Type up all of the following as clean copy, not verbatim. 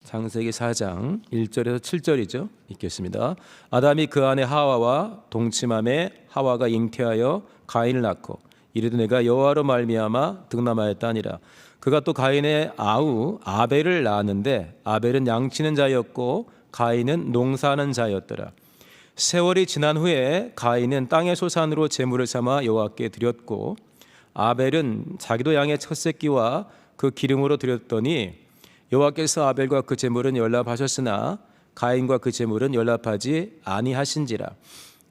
창세기 4장 1절에서 7절이죠. 읽겠습니다. 아담이 그 아내 하와와 동침함에 하와가 잉태하여 가인을 낳고 이르되 내가 여호와로 말미암아 득남하였다 하니라. 그가 또 가인의 아우 아벨을 낳았는데 아벨은 양치는 자였고 가인은 농사하는 자였더라. 세월이 지난 후에 가인은 땅의 소산으로 제물을 삼아 여호와께 드렸고 아벨은 자기도 양의 첫 새끼와 그 기름으로 드렸더니 여호와께서 아벨과 그 제물은 연락하셨으나 가인과 그 제물은 연락하지 아니하신지라.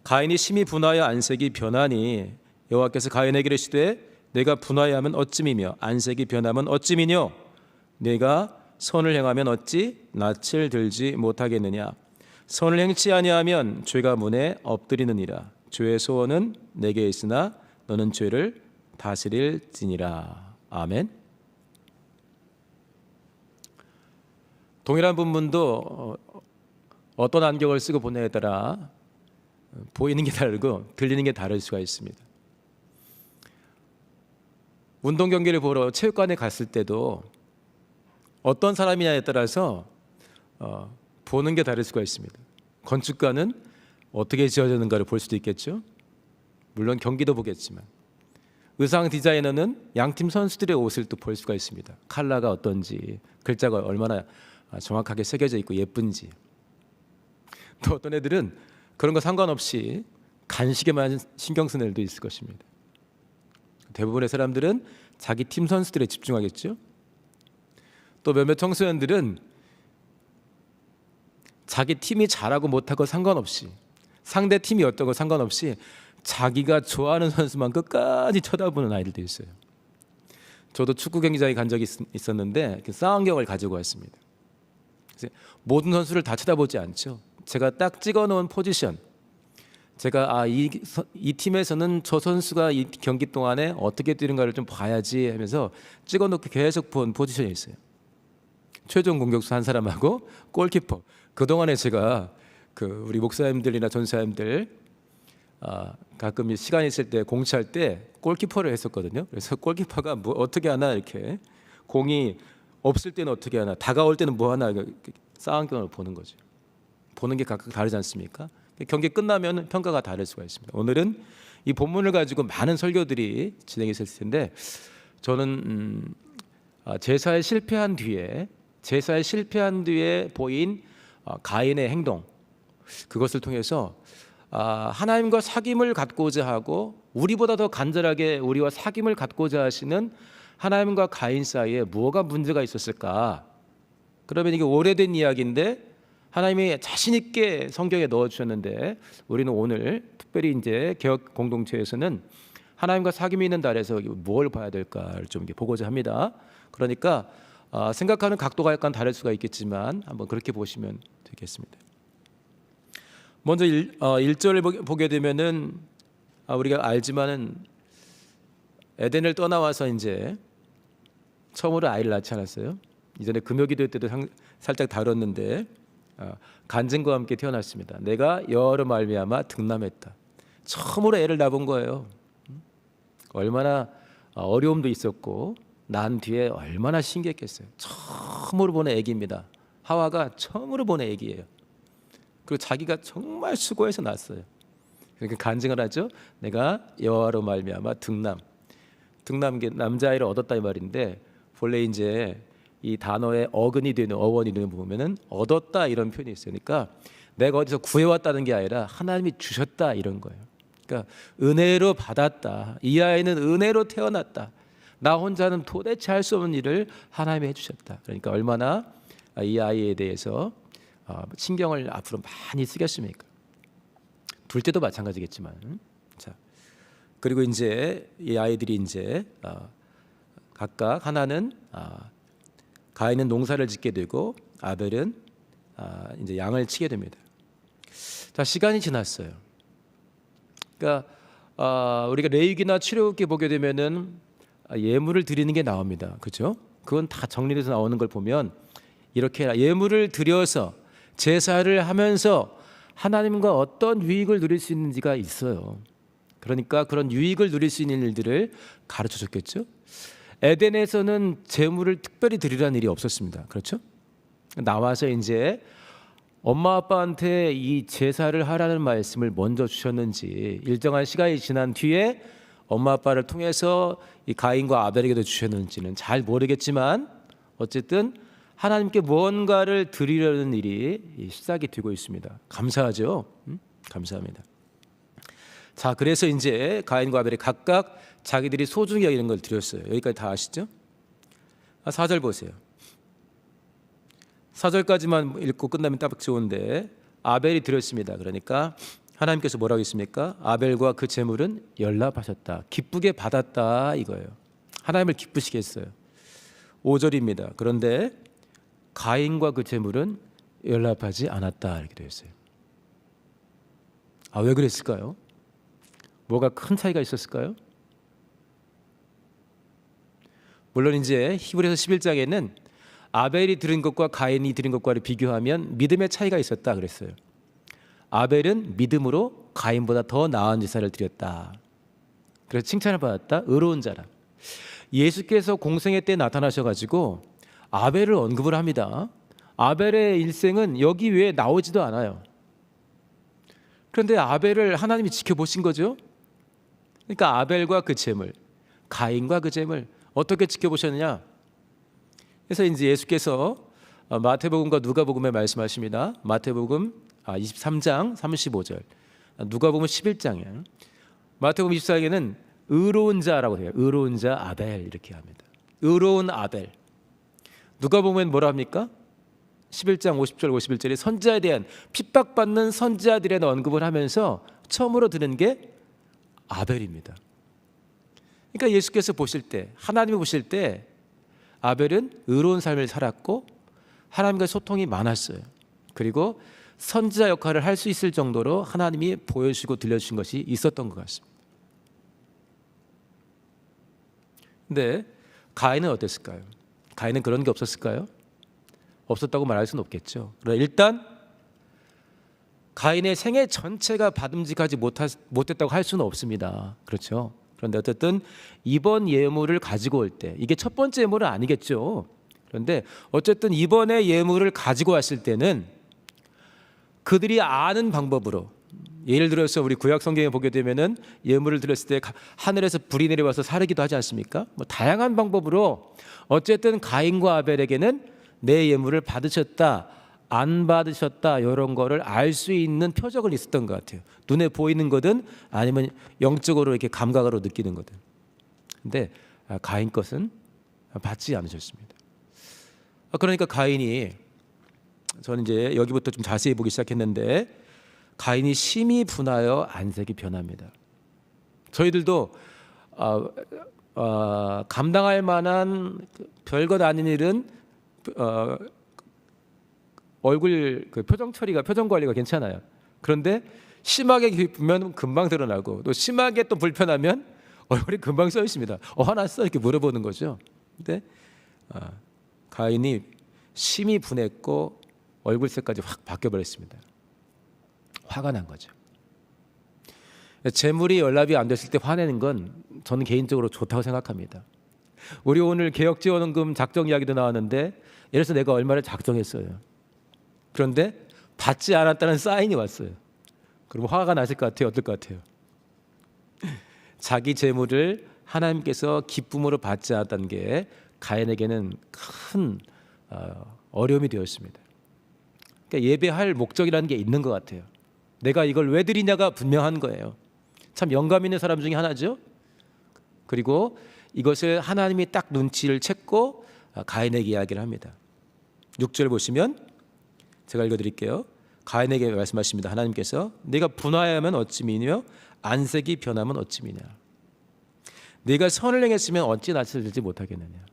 가인이 심히 분하여 안색이 변하니 여호와께서 가인에게 이르시되 내가 분하여하면 어찌미며 안색이 변하면 어찌미뇨 내가 선을 행하면 어찌 낯을 들지 못하겠느냐. 선을 행치 아니하면 죄가 문에 엎드리느니라. 죄의 소원은 내게 있으나 너는 죄를 다스릴지니라. 아멘. 동일한 본문도 어떤 안경을 쓰고 보냐에 따라 보이는 게 다르고 들리는 게 다를 수가 있습니다. 운동 경기를 보러 체육관에 갔을 때도 어떤 사람이냐에 따라서 보는 게 다를 수가 있습니다. 건축가는 어떻게 지어졌는가를 볼 수도 있겠죠. 물론 경기도 보겠지만 의상 디자이너는 양팀 선수들의 옷을 또 볼 수가 있습니다. 컬러가 어떤지, 글자가 얼마나 정확하게 새겨져 있고 예쁜지. 또 어떤 애들은 그런 거 상관없이 간식에만 신경 쓰는 애들도 있을 것입니다. 대부분의 사람들은 자기 팀 선수들에 집중하겠죠. 또 몇몇 청소년들은 자기 팀이 잘하고 못하고 상관없이, 상대 팀이 어떤 거 상관없이 자기가 좋아하는 선수만 끝까지 쳐다보는 아이들도 있어요. 저도 축구 경기장에 간 적이 있었는데 쌍안경을 가지고 왔습니다. 그래서 모든 선수를 다 쳐다보지 않죠. 제가 딱 찍어놓은 포지션, 제가 이 팀에서는 저 선수가 이 경기 동안에 어떻게 뛰는가를 좀 봐야지 하면서 찍어놓고 계속 본 포지션이 있어요. 최종 공격수 한 사람하고 골키퍼. 그동안에 제가 우리 목사님들이나 전사님들 가끔 시간 있을 때 공치할 때 골키퍼를 했었거든요. 그래서 골키퍼가 뭐 어떻게 하나, 이렇게 공이 없을 때는 어떻게 하나, 다가올 때는 뭐 하나, 쌍안경을 보는 거죠. 보는 게 각각 다르지 않습니까? 경기 끝나면 평가가 다를 수가 있습니다. 오늘은 이 본문을 가지고 많은 설교들이 진행했을 텐데 저는 제사에 실패한 뒤에 보인 가인의 행동, 그것을 통해서 하나님과 사귐을 갖고자 하고 우리보다 더 간절하게 우리와 사귐을 갖고자 하시는 하나님과 가인 사이에 뭐가 문제가 있었을까? 그러면 이게 오래된 이야기인데 하나님이 자신 있게 성경에 넣어 주셨는데 우리는 오늘 특별히 이제 개혁 공동체에서는 하나님과 사귐이 있는 달에서 뭘 봐야 될까를 좀 보고자 합니다. 그러니까 생각하는 각도가 약간 다를 수가 있겠지만 한번 그렇게 보시면 되겠습니다. 먼저 1절을 보게 되면은 우리가 알지만은 에덴을 떠나와서 이제 처음으로 아이를 낳지 않았어요. 이전에 금요기도 때도 살짝 다뤘는데 간증과 함께 태어났습니다. 내가 여호와로 말미암아 득남했다. 처음으로 애를 낳은 거예요. 얼마나 어려움도 있었고 난 뒤에 얼마나 신기했겠어요. 처음으로 보는 아기입니다. 하와가 처음으로 보는 아기예요. 그리고 자기가 정말 수고해서 낳았어요. 그러니까 간증을 하죠. 내가 여호와로 말미암아 득남 게 남자아이를 얻었다 이 말인데 본래 이제 이 단어의 어근이 되는 어원이 되는 보면은 얻었다 이런 표현이 있어요. 그러니까 내가 어디서 구해왔다는 게 아니라 하나님이 주셨다 이런 거예요. 그러니까 은혜로 받았다. 이 아이는 은혜로 태어났다. 나 혼자는 도대체 할 수 없는 일을 하나님이 해주셨다. 그러니까 얼마나 이 아이에 대해서 신경을 앞으로 많이 쓰겠습니까? 둘째도 마찬가지겠지만. 자, 그리고 이제 이 아이들이 이제 각각 하나는 가인은 농사를 짓게 되고 아벨은 이제 양을 치게 됩니다. 자, 시간이 지났어요. 그러니까 우리가 레위기나 출애굽기 보게 되면은 예물을 드리는 게 나옵니다. 그렇죠? 그건 다 정리돼서 나오는 걸 보면 이렇게 예물을 드려서 제사를 하면서 하나님과 어떤 유익을 누릴 수 있는지가 있어요. 그러니까 그런 유익을 누릴 수 있는 일들을 가르쳐 줬겠죠. 에덴에서는 제물을 특별히 드리라는 일이 없었습니다. 그렇죠? 나와서 이제 엄마 아빠한테 이 제사를 하라는 말씀을 먼저 주셨는지, 일정한 시간이 지난 뒤에 엄마 아빠를 통해서 이 가인과 아벨에게도 주셨는지는 잘 모르겠지만 어쨌든 하나님께 무언가를 드리려는 일이 시작이 되고 있습니다. 감사하죠? 감사합니다. 자, 그래서 이제 가인과 아벨이 각각 자기들이 소중히 여기는 걸 드렸어요. 여기까지 다 아시죠? 4절 보세요. 4절까지만 읽고 끝나면 딱 좋은데, 아벨이 드렸습니다. 그러니까 하나님께서 뭐라고 했습니까? 아벨과 그 제물은 연락하셨다, 기쁘게 받았다, 이거예요. 하나님을 기쁘시게 했어요. 5절입니다. 그런데 가인과 그 제물은 연락하지 않았다, 이렇게 되어 있어요. 왜 그랬을까요? 뭐가 큰 차이가 있었을까요? 물론 이제 히브리서 11장에는 아벨이 드린 것과 가인이 드린 것과를 비교하면 믿음의 차이가 있었다 그랬어요. 아벨은 믿음으로 가인보다 더 나은 제사를 드렸다. 그래서 칭찬을 받았다. 의로운 자라. 예수께서 공생애 때 나타나셔가지고 아벨을 언급을 합니다. 아벨의 일생은 여기 외에 나오지도 않아요. 그런데 아벨을 하나님이 지켜보신 거죠. 그러니까 아벨과 그 제물, 가인과 그 제물 어떻게 지켜보셨느냐? 그래서 이제 예수께서 마태복음과 누가복음에 말씀하십니다. 마태복음 23장 35절, 누가복음 11장에, 마태복음 24장에는 의로운 자라고 해요. 의로운 자 아벨 이렇게 합니다. 의로운 아벨. 누가복음엔 뭐라 합니까? 11장 50절 51절에 선지자에 대한 핍박받는 선지자들의 언급을 하면서 처음으로 드는 게 아벨입니다. 그러니까 예수께서 보실 때, 하나님이 보실 때 아벨은 의로운 삶을 살았고 하나님과 소통이 많았어요. 그리고 선지자 역할을 할 수 있을 정도로 하나님이 보여주시고 들려주신 것이 있었던 것 같습니다. 근데 가인은 어땠을까요? 가인은 그런 게 없었을까요? 없었다고 말할 수는 없겠죠. 그러나 일단 가인의 생애 전체가 받음직하지 못했다고 할 수는 없습니다. 그렇죠? 그런데 어쨌든 이번 예물을 가지고 올 때, 이게 첫 번째 예물은 아니겠죠. 그런데 어쨌든 이번에 예물을 가지고 왔을 때는 그들이 아는 방법으로, 예를 들어서 우리 구약 성경에 보게 되면은 예물을 드렸을 때 하늘에서 불이 내려와서 사르기도 하지 않습니까? 다양한 방법으로 어쨌든 가인과 아벨에게는 내 예물을 받으셨다, 안 받으셨다, 이런 거를 알 수 있는 표적은 있었던 것 같아요. 눈에 보이는 거든 아니면 영적으로 이렇게 감각으로 느끼는 거든. 근데 가인 것은 받지 않으셨습니다. 그러니까 가인이, 저는 이제 여기부터 좀 자세히 보기 시작했는데, 가인이 심히 분하여 안색이 변합니다. 저희들도 감당할 만한 별것 아닌 일은 얼굴 표정 처리가, 표정 관리가 괜찮아요. 그런데 심하게 기쁘면 금방 드러나고, 또 심하게 또 불편하면 얼굴이 금방 써 있습니다. 화났어? 이렇게 물어보는 거죠. 근데 가인이 심히 분했고 얼굴 색까지 확 바뀌어버렸습니다. 화가 난 거죠. 재물이 연락이 안 됐을 때 화내는 건 저는 개인적으로 좋다고 생각합니다. 우리 오늘 개혁지원금 작정 이야기도 나왔는데, 예를 들어서 내가 얼마를 작정했어요. 그런데 받지 않았다는 사인이 왔어요. 그럼 화가 나실 것 같아요? 어떨 것 같아요? 자기 재물을 하나님께서 기쁨으로 받지 않았다는 게 가인에게는 큰 어려움이 되었습니다. 그러니까 예배할 목적이라는 게 있는 것 같아요. 내가 이걸 왜 드리냐가 분명한 거예요. 참 영감 있는 사람 중에 하나죠. 그리고 이것을 하나님이 딱 눈치를 챘고 가인에게 이야기를 합니다. 6절 보시면 제가 읽어드릴게요. 가인에게 말씀하십니다. 하나님께서 네가 분하여하면 어찌 미며 안색이 변하면 어찌 미냐. 네가 선을 행했으면 어찌 낯을 들지 못하겠느냐.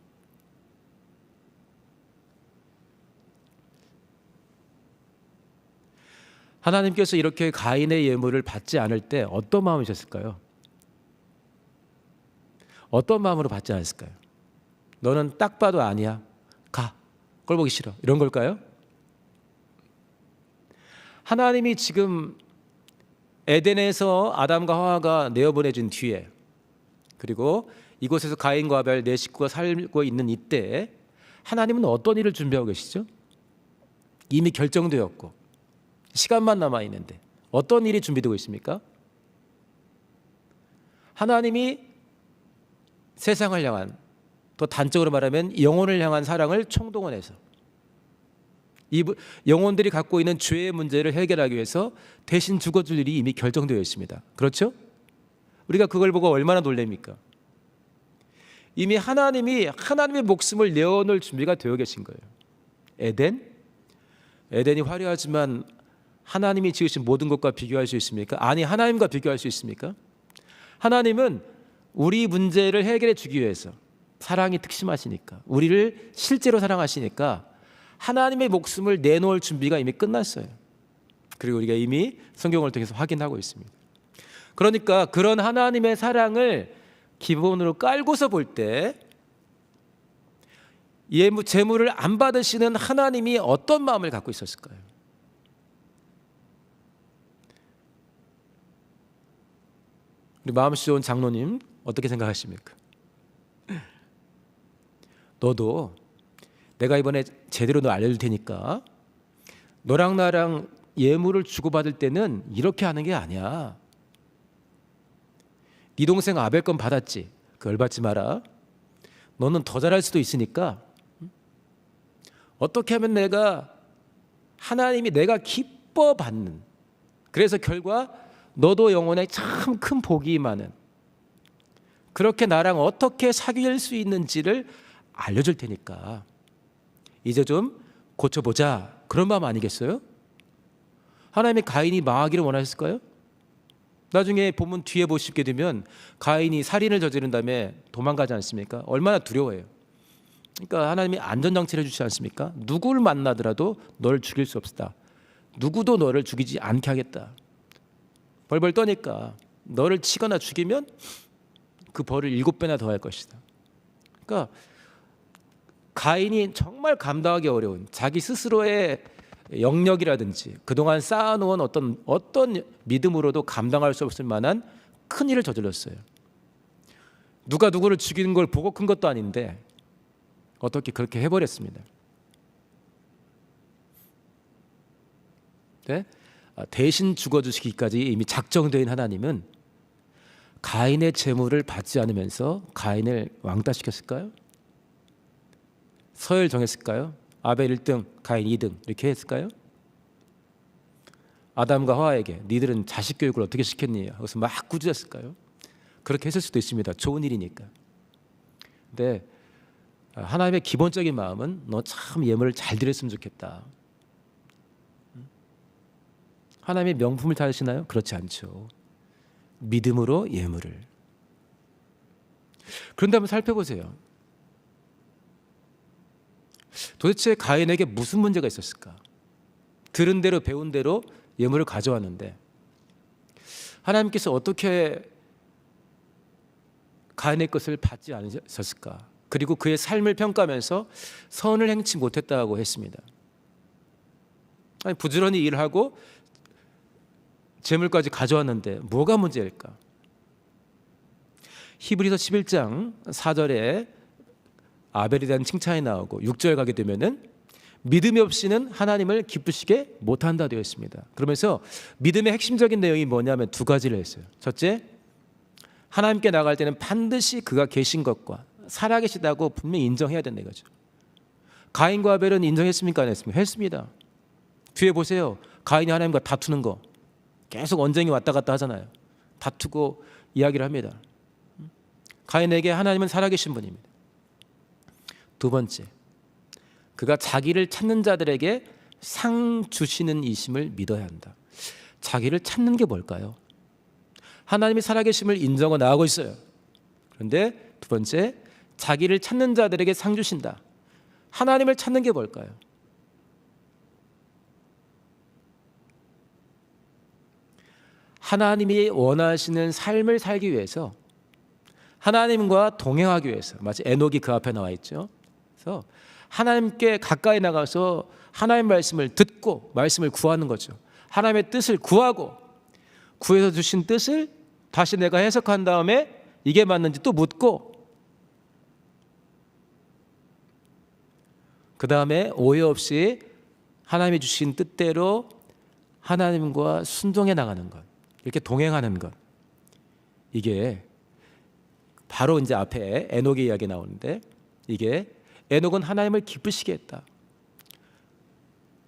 하나님께서 이렇게 가인의 예물을 받지 않을 때 어떤 마음이셨을까요? 어떤 마음으로 받지 않았을까요? 너는 딱 봐도 아니야. 가. 꼴 보기 싫어. 이런 걸까요? 하나님이 지금 에덴에서 아담과 하와가 내어보내진 뒤에, 그리고 이곳에서 가인과 아벨 네 식구가 살고 있는 이때 하나님은 어떤 일을 준비하고 계시죠? 이미 결정되었고 시간만 남아 있는데 어떤 일이 준비되고 있습니까? 하나님이 세상을 향한, 또 단적으로 말하면 영혼을 향한 사랑을 총동원해서 이 영혼들이 갖고 있는 죄의 문제를 해결하기 위해서 대신 죽어줄 일이 이미 결정되어 있습니다. 그렇죠? 우리가 그걸 보고 얼마나 놀랍니까? 이미 하나님이 하나님의 목숨을 내어놓을 준비가 되어 계신 거예요. 에덴이 화려하지만 하나님이 지으신 모든 것과 비교할 수 있습니까? 아니, 하나님과 비교할 수 있습니까? 하나님은 우리 문제를 해결해 주기 위해서 사랑이 특심하시니까, 우리를 실제로 사랑하시니까 하나님의 목숨을 내놓을 준비가 이미 끝났어요. 그리고 우리가 이미 성경을 통해서 확인하고 있습니다. 그러니까 그런 하나님의 사랑을 기본으로 깔고서 볼 때 제물을 안 받으시는 하나님이 어떤 마음을 갖고 있었을까요? 우리 마음씨 좋은 장로님 어떻게 생각하십니까? 너도 내가 이번에 제대로 너 알려줄 테니까 너랑 나랑 예물을 주고받을 때는 이렇게 하는 게 아니야. 네 동생 아벨 건 받았지? 그걸 받지 마라. 너는 더 잘할 수도 있으니까 어떻게 하면 하나님이 내가 기뻐 받는, 그래서 결과 너도 영혼에 참 큰 복이 많은, 그렇게 나랑 어떻게 사귈 수 있는지를 알려줄 테니까 이제 좀 고쳐보자, 그런 마음 아니겠어요? 하나님이 가인이 망하기를 원하셨을까요? 나중에 본문 뒤에 보시게 되면 가인이 살인을 저지른 다음에 도망가지 않습니까? 얼마나 두려워해요. 그러니까 하나님이 안전장치를 해주지 않습니까? 누구를 만나더라도 너를 죽일 수 없다. 누구도 너를 죽이지 않게 하겠다. 벌벌 떠니까 너를 치거나 죽이면 그 벌을 7배나 더 할 것이다. 그러니까 가인이 정말 감당하기 어려운 자기 스스로의 영역이라든지 그동안 쌓아놓은 어떤 믿음으로도 감당할 수 없을 만한 큰 일을 저질렀어요. 누가 누구를 죽이는 걸 보고 큰 것도 아닌데 어떻게 그렇게 해버렸습니다. 네? 대신 죽어주시기까지 이미 작정된 하나님은 가인의 재물을 받지 않으면서 가인을 왕따시켰을까요? 서열 정했을까요? 아벨 1등, 가인 2등 이렇게 했을까요? 아담과 하와에게 니들은 자식 교육을 어떻게 시켰니? 하고서 막 꾸짖었을까요? 그렇게 했을 수도 있습니다. 좋은 일이니까. 근데 하나님의 기본적인 마음은 너 참 예물을 잘 드렸으면 좋겠다. 하나님의 명품을 찾으시나요? 그렇지 않죠. 믿음으로 예물을. 그런데 한번 살펴보세요. 도대체 가인에게 무슨 문제가 있었을까? 들은 대로 배운 대로 예물을 가져왔는데 하나님께서 어떻게 가인의 것을 받지 않으셨을까? 그리고 그의 삶을 평가하면서 선을 행치 못했다고 했습니다. 아니, 부지런히 일하고 재물까지 가져왔는데 뭐가 문제일까? 히브리서 11장 4절에 아벨에 대한 칭찬이 나오고 6절 가게 되면은 믿음이 없이는 하나님을 기쁘시게 못한다 되어 있습니다. 그러면서 믿음의 핵심적인 내용이 뭐냐면 두 가지를 했어요. 첫째, 하나님께 나갈 때는 반드시 그가 계신 것과 살아계시다고 분명히 인정해야 된다 이거죠. 가인과 아벨은 인정했습니까? 안 했습니까? 했습니다. 뒤에 보세요. 가인이 하나님과 다투는 거 계속 언쟁이 왔다 갔다 하잖아요. 다투고 이야기를 합니다. 가인에게 하나님은 살아계신 분입니다. 두 번째, 그가 자기를 찾는 자들에게 상 주시는 이심을 믿어야 한다. 자기를 찾는 게 뭘까요? 하나님이 살아계심을 인정하고 나가고 있어요. 그런데 두 번째, 자기를 찾는 자들에게 상 주신다. 하나님을 찾는 게 뭘까요? 하나님이 원하시는 삶을 살기 위해서, 하나님과 동행하기 위해서, 마치 에녹이 그 앞에 나와 있죠. 그래서 하나님께 가까이 나가서 하나님의 말씀을 듣고 말씀을 구하는 거죠. 하나님의 뜻을 구하고 구해서 주신 뜻을 다시 내가 해석한 다음에 이게 맞는지 또 묻고, 그 다음에 오해 없이 하나님이 주신 뜻대로 하나님과 순종해 나가는 것, 이렇게 동행하는 것, 이게 바로 이제 앞에 에녹의 이야기 나오는데, 이게 에녹은 하나님을 기쁘시게 했다.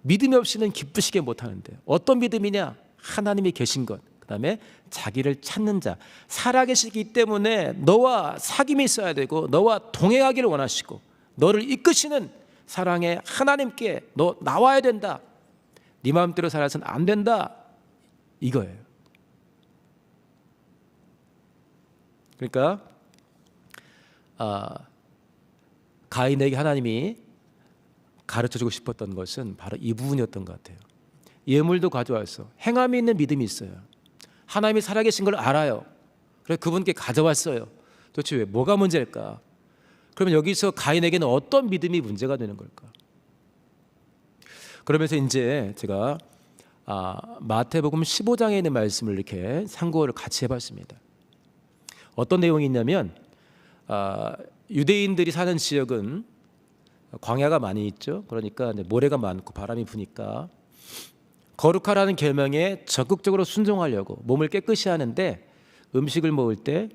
믿음이 없이는 기쁘시게 못하는데, 어떤 믿음이냐? 하나님이 계신 것, 그 다음에 자기를 찾는 자, 살아계시기 때문에 너와 사귐이 있어야 되고 너와 동행하기를 원하시고 너를 이끄시는 사랑의 하나님께 너 나와야 된다. 네 마음대로 살아서는 안 된다, 이거예요. 그러니까 가인에게 하나님이 가르쳐주고 싶었던 것은 바로 이 부분이었던 것 같아요. 예물도 가져왔어. 행함이 있는 믿음이 있어요. 하나님이 살아계신 걸 알아요. 그래서 그분께 가져왔어요. 도대체 왜, 뭐가 문제일까? 그러면 여기서 가인에게는 어떤 믿음이 문제가 되는 걸까? 그러면서 이제 제가 마태복음 15장에 있는 말씀을 이렇게 상고를 같이 해봤습니다. 어떤 내용이 있냐면, 유대인들이 사는 지역은 광야가 많이 있죠. 그러니까 모래가 많고 바람이 부니까 거룩하라는 계명에 적극적으로 순종하려고 몸을 깨끗이 하는데, 음식을 먹을 때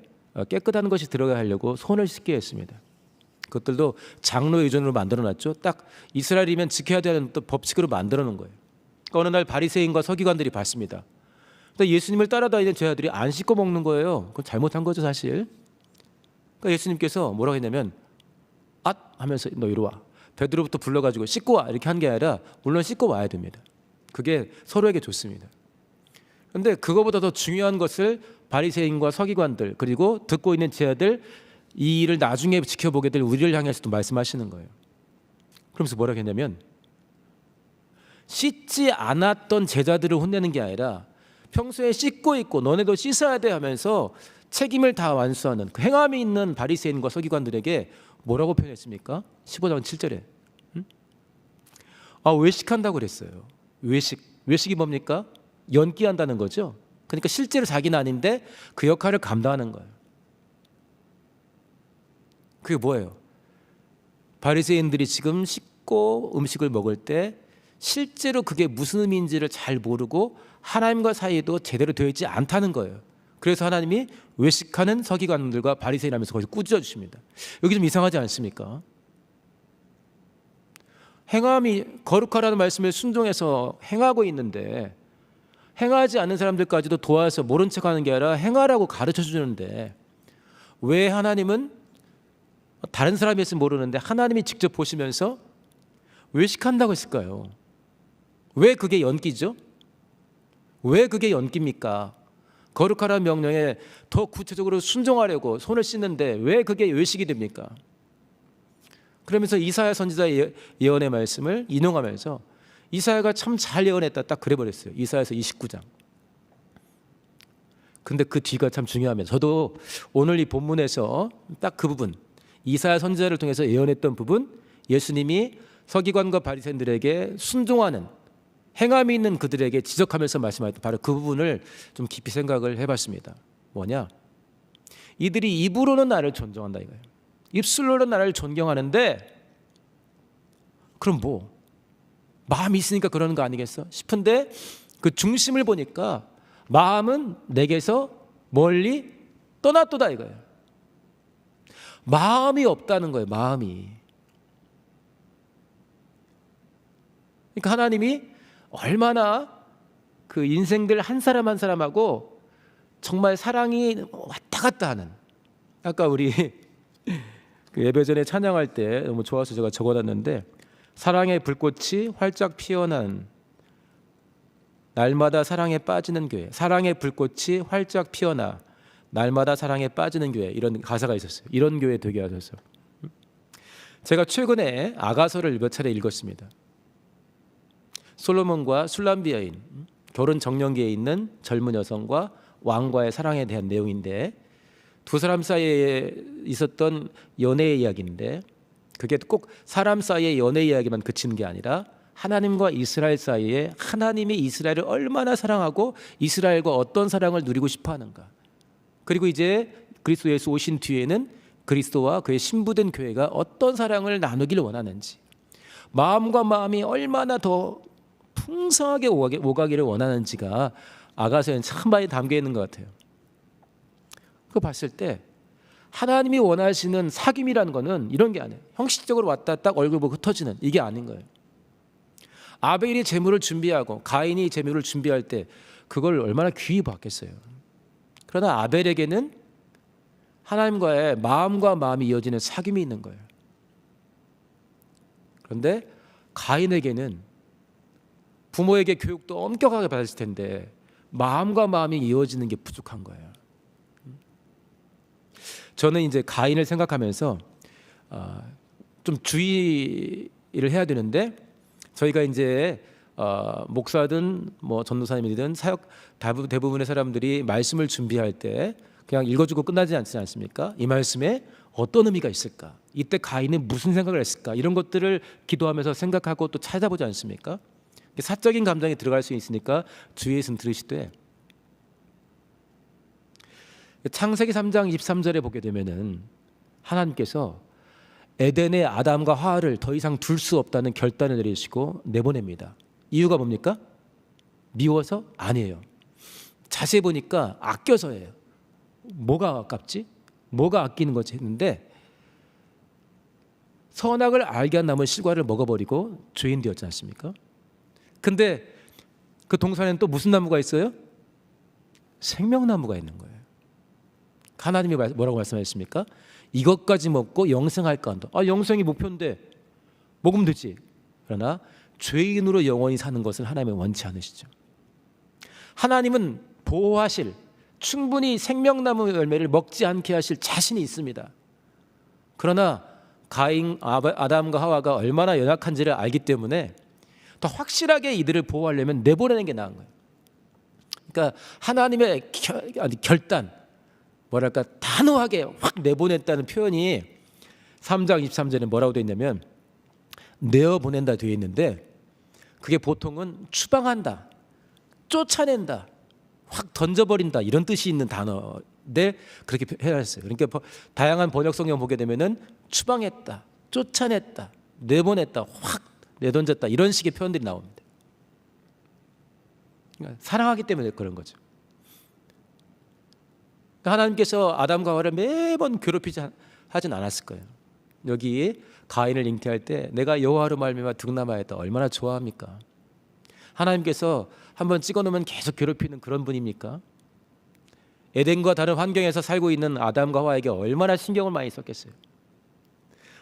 깨끗한 것이 들어가야 하려고 손을 씻게 했습니다. 그것들도 장로 의존으로 만들어놨죠. 딱 이스라엘이면 지켜야 되는 또 법칙으로 만들어놓은 거예요. 그러니까 어느 날 바리새인과 서기관들이 봤습니다. 근데 예수님을 따라다니는 제자들이 안 씻고 먹는 거예요. 그건 잘못한 거죠, 사실. 그러니까 예수님께서 뭐라고 했냐면, 하면서 너 이리 와. 베드로부터 불러가지고 씻고 와, 이렇게 한 게 아니라 물론 씻고 와야 됩니다. 그게 서로에게 좋습니다. 그런데 그거보다 더 중요한 것을 바리새인과 서기관들, 그리고 듣고 있는 제자들, 이 일을 나중에 지켜보게 될 우리를 향해서도 말씀하시는 거예요. 그러면서 뭐라고 했냐면, 씻지 않았던 제자들을 혼내는 게 아니라 평소에 씻고 있고 너네도 씻어야 돼 하면서 책임을 다 완수하는 그 행함이 있는 바리새인과 서기관들에게 뭐라고 표현했습니까? 15장 7절에 외식한다고 그랬어요. 외식이 뭡니까? 연기한다는 거죠. 그러니까 실제로 자기는 아닌데 그 역할을 감당하는 거예요. 그게 뭐예요? 바리새인들이 지금 씻고 음식을 먹을 때 실제로 그게 무슨 의미인지를 잘 모르고 하나님과 사이도 제대로 되어 있지 않다는 거예요. 그래서 하나님이 외식하는 서기관들과 바리새인 하면서 거기서 꾸짖어 주십니다. 여기 좀 이상하지 않습니까? 행함이 거룩하라는 말씀에 순종해서 행하고 있는데, 행하지 않는 사람들까지도 도와서 모른 척하는 게 아니라 행하라고 가르쳐 주는데, 왜 하나님은 다른 사람이 했으면 모르는데 하나님이 직접 보시면서 외식한다고 했을까요? 왜 그게 연기죠? 왜 그게 연기입니까? 거룩하라는 명령에 더 구체적으로 순종하려고 손을 씻는데 왜 그게 외식이 됩니까? 그러면서 이사야 선지자의 예언의 말씀을 인용하면서 이사야가 참 잘 예언했다, 딱 그래버렸어요. 이사야서 29장. 근데 그 뒤가 참 중요합니다. 저도 오늘 이 본문에서 딱 그 부분, 이사야 선지자를 통해서 예언했던 부분, 예수님이 서기관과 바리새인들에게 순종하는 행함이 있는 그들에게 지적하면서 말씀하셨던 바로 그 부분을 좀 깊이 생각을 해봤습니다. 뭐냐? 이들이 입으로는 나를 존중한다 이거예요. 입술로는 나를 존경하는데, 그럼 뭐 마음이 있으니까 그러는 거 아니겠어 싶은데, 그 중심을 보니까 마음은 내게서 멀리 떠났도다 이거예요. 마음이 없다는 거예요. 마음이. 그러니까 하나님이 얼마나 그 인생들 한 사람 한 사람하고 정말 사랑이 왔다 갔다 하는, 아까 우리 그 예배 전에 찬양할 때 너무 좋아서 제가 적어놨는데, 사랑의 불꽃이 활짝 피어난 날마다 사랑에 빠지는 교회, 사랑의 불꽃이 활짝 피어나 날마다 사랑에 빠지는 교회, 이런 가사가 있었어요. 이런 교회 되게 하셔서. 제가 최근에 아가서를 몇 차례 읽었습니다. 솔로몬과 술람비 여인, 결혼 정년기에 있는 젊은 여성과 왕과의 사랑에 대한 내용인데, 두 사람 사이에 있었던 연애의 이야기인데, 그게 꼭 사람 사이의 연애 이야기만 그치는 게 아니라 하나님과 이스라엘 사이에 하나님이 이스라엘을 얼마나 사랑하고 이스라엘과 어떤 사랑을 누리고 싶어 하는가, 그리고 이제 그리스도 예수 오신 뒤에는 그리스도와 그의 신부된 교회가 어떤 사랑을 나누기를 원하는지, 마음과 마음이 얼마나 더 풍성하게 오가기를 원하는지가 아가서에는 참 많이 담겨 있는 것 같아요. 그거 봤을 때 하나님이 원하시는 사귐이라는 거는 이런 게 아니에요. 형식적으로 왔다 딱 얼굴 보고 흩어지는 이게 아닌 거예요. 아벨이 제물을 준비하고 가인이 제물을 준비할 때 그걸 얼마나 귀히 봤겠어요. 그러나 아벨에게는 하나님과의 마음과 마음이 이어지는 사귐이 있는 거예요. 그런데 가인에게는 부모에게 교육도 엄격하게 받았을 텐데 마음과 마음이 이어지는 게 부족한 거예요. 저는 이제 가인을 생각하면서 좀 주의를 해야 되는데, 저희가 이제 목사든 뭐 전도사님이든 사역 대부분의 사람들이 말씀을 준비할 때 그냥 읽어주고 끝나지 않지 않습니까? 이 말씀에 어떤 의미가 있을까? 이때 가인은 무슨 생각을 했을까? 이런 것들을 기도하면서 생각하고 또 찾아보지 않습니까? 사적인 감정이 들어갈 수 있으니까 주의해서 들으시되, 창세기 3장 23절에 보게 되면은 하나님께서 에덴의 아담과 하와를 더 이상 둘 수 없다는 결단을 내리시고 내보냅니다. 이유가 뭡니까? 미워서? 아니에요. 자세히 보니까 아껴서예요. 뭐가 아깝지? 뭐가 아끼는 거지 했는데, 선악을 알게 한 나무 실과를 먹어버리고 죄인 되었지 않습니까? 근데 그 동산에는 또 무슨 나무가 있어요? 생명나무가 있는 거예요. 하나님이 뭐라고 말씀하셨습니까? 이것까지 먹고 영생할까 한다. 영생이 목표인데 먹으면 되지. 그러나 죄인으로 영원히 사는 것을 하나님은 원치 않으시죠. 하나님은 보호하실, 충분히 생명나무 열매를 먹지 않게 하실 자신이 있습니다. 그러나 가인, 아담과 하와가 얼마나 연약한지를 알기 때문에 더 확실하게 이들을 보호하려면 내보내는 게 나은 거예요. 그러니까 하나님의 결단, 뭐랄까 단호하게 확 내보냈다는 표현이 3장 23절에 뭐라고 되어 있냐면 내어보낸다 되어 있는데, 그게 보통은 추방한다, 쫓아낸다, 확 던져버린다 이런 뜻이 있는 단어인데 그렇게 해놨어요. 그러니까 다양한 번역 성경 보게 되면은 추방했다, 쫓아냈다, 내보냈다, 확 내던졌다 이런 식의 표현들이 나옵니다. 그러니까 사랑하기 때문에 그런 거죠. 하나님께서 아담과 하와를 매번 괴롭히지 하진 않았을 거예요. 여기 가인을 잉태할 때 내가 여호와로 말미암아 득남하였다 얼마나 좋아합니까? 하나님께서 한번 찍어놓으면 계속 괴롭히는 그런 분입니까? 에덴과 다른 환경에서 살고 있는 아담과 하와에게 얼마나 신경을 많이 썼겠어요.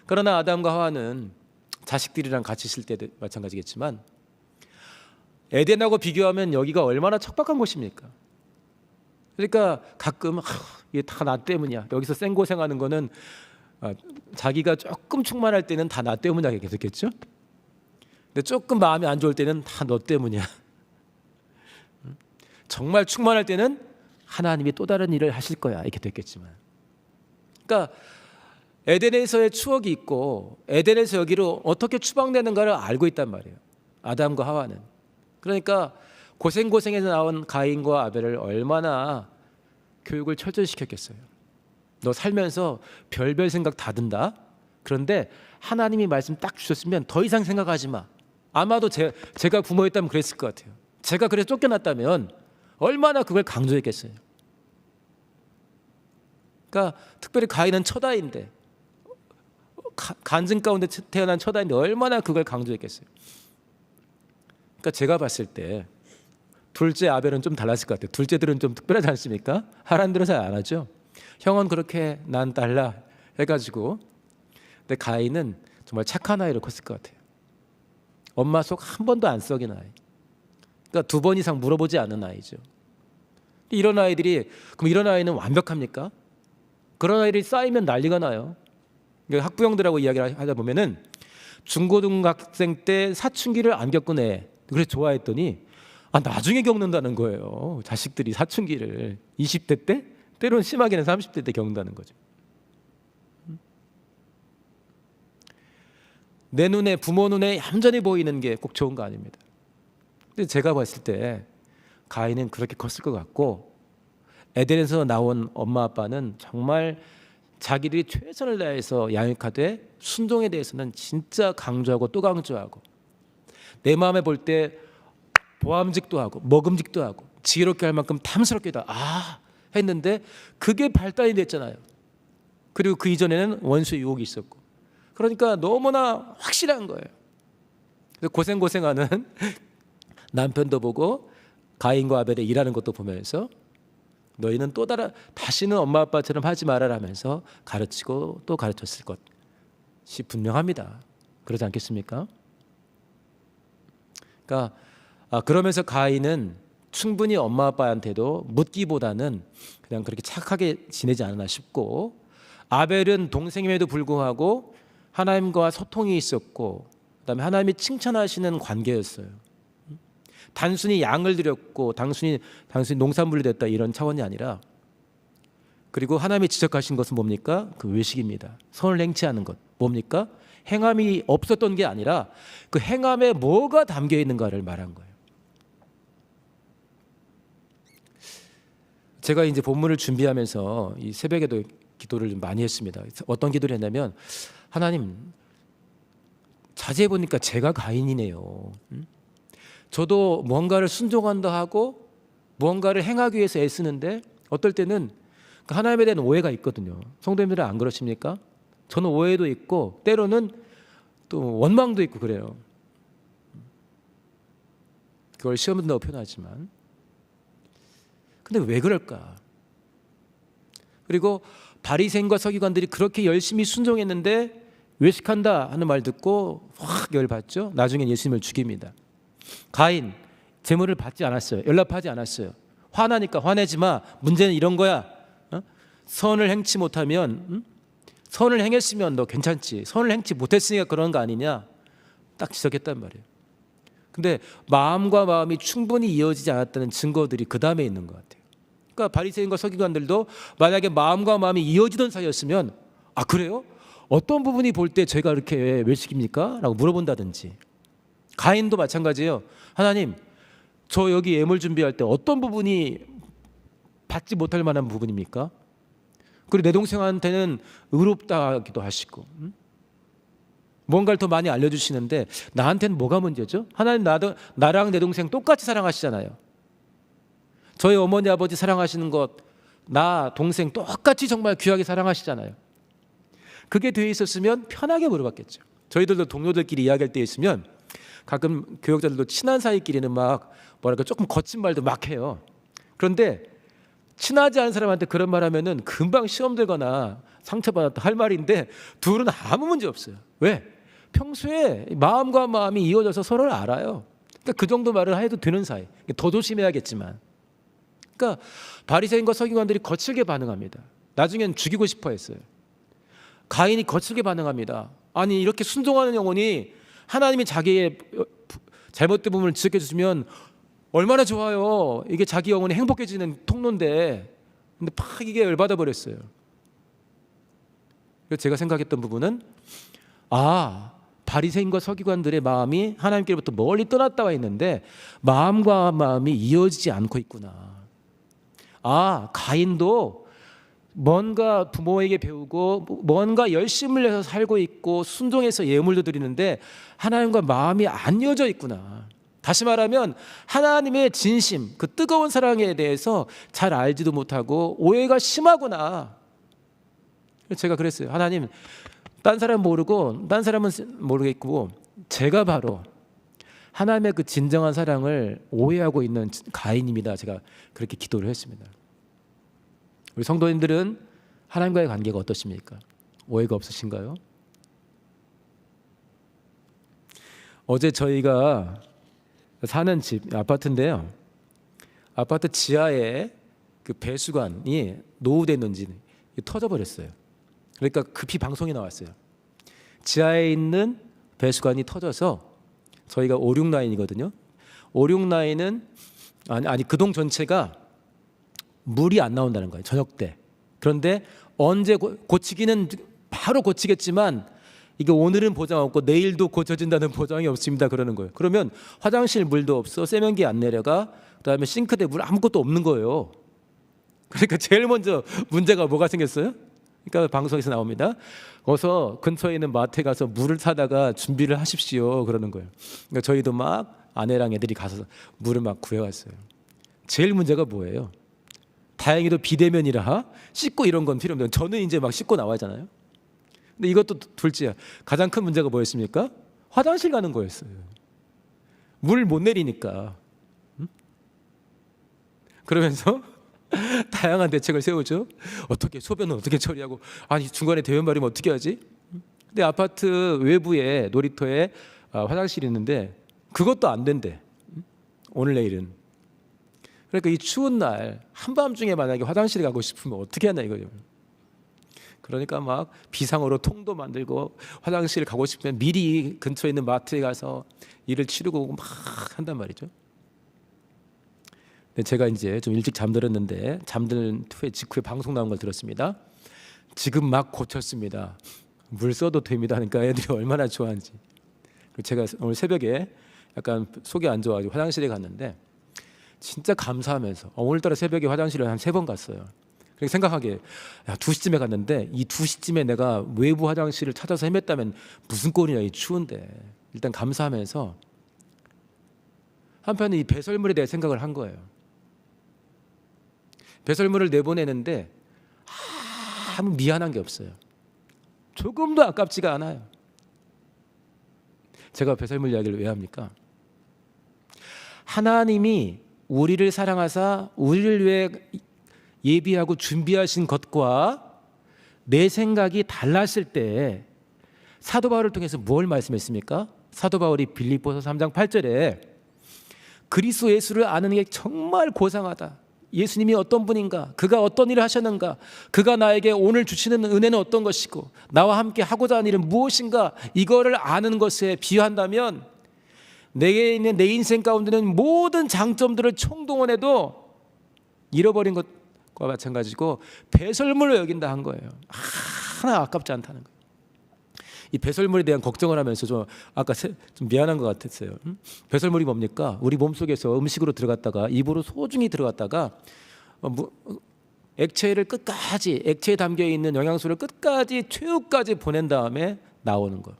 그러나 아담과 하와는 자식들이랑 같이 있을 때도 마찬가지겠지만 에덴하고 비교하면 여기가 얼마나 척박한 곳입니까? 그러니까 가끔 이게 다 나 때문이야. 여기서 생고생하는 거는 자기가 조금 충만할 때는 다 나 때문이야 계속했죠. 근데 조금 마음이 안 좋을 때는 다 너 때문이야. 정말 충만할 때는 하나님이 또 다른 일을 하실 거야 이렇게 됐겠지만, 그러니까 에덴에서의 추억이 있고 에덴에서 여기로 어떻게 추방되는가를 알고 있단 말이에요, 아담과 하와는. 그러니까 고생고생해서 나온 가인과 아벨을 얼마나 교육을 철저히 시켰겠어요. 너 살면서 별별 생각 다 든다. 그런데 하나님이 말씀 딱 주셨으면 더 이상 생각하지 마. 아마도 제가 부모였다면 그랬을 것 같아요. 제가 그래서 쫓겨났다면 얼마나 그걸 강조했겠어요. 그러니까 특별히 가인은 처다인데, 간증 가운데 태어난 처다인데 얼마나 그걸 강조했겠어요. 그러니까 제가 봤을 때 둘째 아벨은 좀 달랐을 것 같아요. 둘째들은 좀 특별하지 않습니까? 하란들은 잘 안 하죠. 형은 그렇게 난 달라 해가지고. 근데 가인은 정말 착한 아이로 컸을 것 같아요. 엄마 속 한 번도 안 썩인 아이. 그러니까 2번 이상 물어보지 않은 아이죠. 이런 아이들이, 그럼 이런 아이는 완벽합니까? 그런 아이들이 쌓이면 난리가 나요. 그러니까 학부형들하고 이야기를 하다 보면은 중고등학생 때 사춘기를 안 겪은 애, 그래서 좋아했더니 나중에 겪는다는 거예요. 자식들이 사춘기를 20대 때, 때로는 심하게는 30대 때 겪는다는 거죠. 내 눈에, 부모 눈에 얌전히 보이는 게 꼭 좋은 거 아닙니다. 근데 제가 봤을 때 가인은 그렇게 컸을 것 같고, 에덴에서 나온 엄마 아빠는 정말 자기들이 최선을 다해서 양육하되 순종에 대해서는 진짜 강조하고 또 강조하고, 내 마음에 볼 때 보암직도 하고 먹음직도 하고 지혜롭게 할 만큼 탐스럽게도 했는데 그게 발단이 됐잖아요. 그리고 그 이전에는 원수의 유혹이 있었고, 그러니까 너무나 확실한 거예요. 고생하는 남편도 보고 가인과 아벨의 일하는 것도 보면서 너희는 다시는 엄마 아빠처럼 하지 말아라 하면서 가르치고 또 가르쳤을 것이 분명합니다. 그러지 않겠습니까? 그러니까 그러면서 가인은 충분히 엄마 아빠한테도 묻기보다는 그냥 그렇게 착하게 지내지 않았나 싶고, 아벨은 동생임에도 불구하고 하나님과 소통이 있었고, 그다음에 하나님이 칭찬하시는 관계였어요. 단순히 양을 드렸고 단순히 농산물이 됐다 이런 차원이 아니라, 그리고 하나님이 지적하신 것은 뭡니까? 그 외식입니다. 선을 행치하는 것. 뭡니까? 행함이 없었던 게 아니라 그 행함에 뭐가 담겨 있는가를 말한 거예요. 제가 이제 본문을 준비하면서 이 새벽에도 기도를 좀 많이 했습니다. 어떤 기도를 했냐면, 하나님, 자세히 보니까 제가 가인이네요. 저도 뭔가를 순종한다 하고 무언가를 행하기 위해서 애쓰는데 어떨 때는 하나님에 대한 오해가 있거든요. 성도님들은 안 그러십니까? 저는 오해도 있고 때로는 또 원망도 있고 그래요. 그걸 시험 든다고 표현하지만, 근데 왜 그럴까? 그리고 바리새인과 서기관들이 그렇게 열심히 순종했는데 외식한다 하는 말 듣고 확 열받죠. 나중엔 예수님을 죽입니다. 가인, 재물을 받지 않았어요. 연락하지 않았어요. 화나니까 화내지 마. 문제는 이런 거야. 선을 행치 못하면, 선을 행했으면 너 괜찮지. 선을 행치 못했으니까 그런 거 아니냐. 딱 지적했단 말이에요. 근데 마음과 마음이 충분히 이어지지 않았다는 증거들이 그 다음에 있는 것 같아요. 그러니까 바리새인과 서기관들도 만약에 마음과 마음이 이어지던 사이였으면, 그래요? 어떤 부분이 볼 때 제가 이렇게 외식입니까? 라고 물어본다든지. 가인도 마찬가지예요. 하나님, 저 여기 예물 준비할 때 어떤 부분이 받지 못할 만한 부분입니까? 그리고 내 동생한테는 의롭다기도 하시고, 뭔가를 더 많이 알려주시는데 나한테는 뭐가 문제죠? 하나님, 나랑 내 동생 똑같이 사랑하시잖아요. 저희 어머니 아버지 사랑하시는 것, 나 동생 똑같이 정말 귀하게 사랑하시잖아요. 그게 되어 있었으면 편하게 물어봤겠죠. 저희들도 동료들끼리 이야기할 때 있으면 가끔 교역자들도 친한 사이끼리는 막 조금 거친 말도 막 해요. 그런데 친하지 않은 사람한테 그런 말 하면은 금방 시험 들거나 상처받았다 할 말인데, 둘은 아무 문제 없어요. 왜? 평소에 마음과 마음이 이어져서 서로를 알아요. 그러니까 그 정도 말을 해도 되는 사이. 더 조심해야겠지만. 그러니까 바리새인과 서기관들이 거칠게 반응합니다. 나중엔 죽이고 싶어 했어요. 가인이 거칠게 반응합니다. 아니, 이렇게 순종하는 영혼이 하나님이 자기의 잘못된 부분을 지적해 주시면 얼마나 좋아요. 이게 자기 영혼이 행복해지는 통로인데, 근데 팍 이게 열받아 버렸어요. 그래서 제가 생각했던 부분은, 바리새인과 서기관들의 마음이 하나님께로부터 멀리 떠났다고 했는데 마음과 마음이 이어지지 않고 있구나. 가인도 뭔가 부모에게 배우고 뭔가 열심을 내서 살고 있고 순종해서 예물도 드리는데 하나님과 마음이 안 이어져 있구나. 다시 말하면 하나님의 진심, 그 뜨거운 사랑에 대해서 잘 알지도 못하고 오해가 심하구나. 제가 그랬어요. 하나님, 딴 사람 모르고 딴 사람은 모르겠고 제가 바로 하나님의 그 진정한 사랑을 오해하고 있는 가인입니다. 제가 그렇게 기도를 했습니다. 우리 성도님들은 하나님과의 관계가 어떠십니까? 오해가 없으신가요? 어제 저희가 사는 집 아파트인데요. 아파트 지하에 그 배수관이 노후됐는지 터져버렸어요. 그러니까 급히 방송이 나왔어요. 지하에 있는 배수관이 터져서 저희가 5, 6라인이거든요. 5, 6라인은 아니 그 동 전체가 물이 안 나온다는 거예요. 저녁 때. 그런데 언제 고치기는 바로 고치겠지만 이게 오늘은 보장 없고 내일도 고쳐진다는 보장이 없습니다. 그러는 거예요. 그러면 화장실 물도 없어. 세면기 안 내려가. 그다음에 싱크대 물 아무것도 없는 거예요. 그러니까 제일 먼저 문제가 뭐가 생겼어요? 그러니까 방송에서 나옵니다. 어서 근처에 있는 마트에 가서 물을 사다가 준비를 하십시오. 그러는 거예요. 그러니까 저희도 막 아내랑 애들이 가서 물을 막 구해왔어요. 제일 문제가 뭐예요? 다행히도 비대면이라 씻고 이런 건 필요 없는데 저는 이제 막 씻고 나와야잖아요. 근데 이것도 둘째야. 가장 큰 문제가 뭐였습니까? 화장실 가는 거였어요. 물 못 내리니까. 그러면서 다양한 대책을 세우죠. 어떻게 소변은 어떻게 처리하고, 아니 중간에 대변 마르면 어떻게 하지? 근데 아파트 외부에 놀이터에 화장실이 있는데 그것도 안 된대. 오늘 내일은. 그러니까 이 추운 날 한밤중에 만약에 화장실에 가고 싶으면 어떻게 하냐 이거죠. 그러니까 막 비상으로 통도 만들고 화장실 가고 싶으면 미리 근처에 있는 마트에 가서 일을 치르고 막 한단 말이죠. 근데 제가 이제 좀 일찍 잠들었는데 잠든 후에 직후에 방송 나온 걸 들었습니다. 지금 막 고쳤습니다. 물 써도 됩니다. 그러니까 애들이 얼마나 좋아하는지. 제가 오늘 새벽에 약간 속이 안 좋아가지고 화장실에 갔는데 진짜 감사하면서 오늘따라 새벽에 화장실을 한 3번 갔어요. 그렇게 생각하기에 2시쯤에 갔는데 이 2시쯤에 내가 외부 화장실을 찾아서 헤맸다면 무슨 꼴이냐 이 추운데. 일단 감사하면서 한편은 이 배설물에 대해 생각을 한 거예요. 배설물을 내보내는데 아무 미안한 게 없어요. 조금도 아깝지가 않아요. 제가 배설물 이야기를 왜 합니까? 하나님이 우리를 사랑하사 우리를 위해 예비하고 준비하신 것과 내 생각이 달랐을 때 사도 바울을 통해서 뭘 말씀했습니까? 사도 바울이 빌립보서 3장 8절에 그리스도 예수를 아는 게 정말 고상하다. 예수님이 어떤 분인가? 그가 어떤 일을 하셨는가? 그가 나에게 오늘 주시는 은혜는 어떤 것이고 나와 함께 하고자 하는 일은 무엇인가? 이거를 아는 것에 비유한다면 내게 있는 내 인생 가운데는 모든 장점들을 총동원해도 잃어버린 것과 마찬가지고 배설물로 여긴다 한 거예요. 하나 아깝지 않다는 거예요. 이 배설물에 대한 걱정을 하면서 좀 아까 좀 미안한 것 같았어요. 배설물이 뭡니까? 우리 몸속에서 음식으로 들어갔다가 입으로 소중히 들어갔다가 액체를 끝까지 액체에 담겨 있는 영양소를 끝까지 최후까지 보낸 다음에 나오는 거.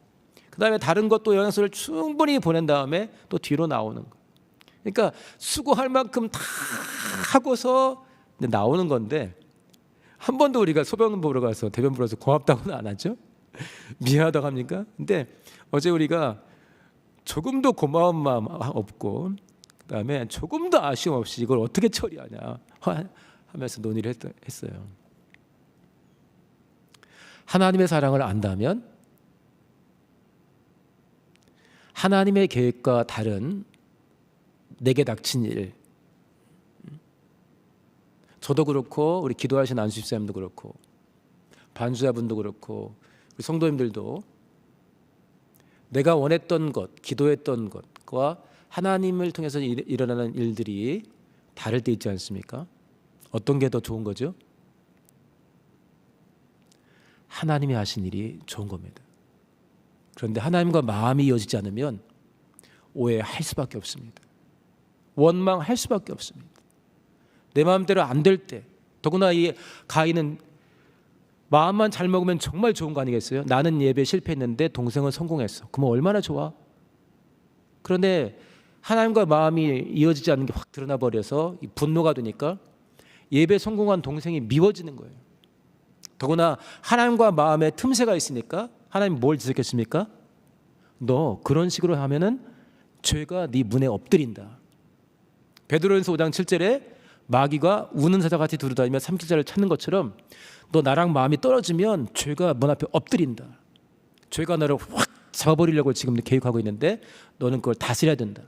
그 다음에 다른 것도 영양소를 충분히 보낸 다음에 또 뒤로 나오는 거. 그러니까 수고할 만큼 다 하고서 나오는 건데 한 번도 우리가 소변 보러 가서 대변 보러 가서 고맙다고는 안 하죠. 미안하다고 합니까? 근데 어제 우리가 조금도 고마운 마음 없고 그다음에 조금도 아쉬움 없이 이걸 어떻게 처리하냐 하면서 논의를 했어요. 하나님의 사랑을 안다면 하나님의 계획과 다른 내게 닥친 일, 저도 그렇고 우리 기도하신 안수 집사님도 그렇고 반주자분도 그렇고 우리 성도님들도 내가 원했던 것, 기도했던 것과 하나님을 통해서 일어나는 일들이 다를 때 있지 않습니까? 어떤 게 더 좋은 거죠? 하나님이 하신 일이 좋은 겁니다. 그런데 하나님과 마음이 이어지지 않으면 오해할 수밖에 없습니다. 원망할 수밖에 없습니다. 내 마음대로 안 될 때, 더구나 이 가인은 마음만 잘 먹으면 정말 좋은 거 아니겠어요? 나는 예배에 실패했는데 동생은 성공했어. 그러면 얼마나 좋아? 그런데 하나님과 마음이 이어지지 않는 게 확 드러나 버려서 분노가 되니까 예배 성공한 동생이 미워지는 거예요. 더구나 하나님과 마음에 틈새가 있으니까 하나님 뭘 지적했습니까? 너 그런 식으로 하면은 죄가 네 문에 엎드린다. 베드로전서 5장 7절에 마귀가 우는 사자같이 두루다니며 삼킬자를 찾는 것처럼 너 나랑 마음이 떨어지면 죄가 문 앞에 엎드린다. 죄가 너를 확 잡아버리려고 지금 계획하고 있는데 너는 그걸 다스려야 된다.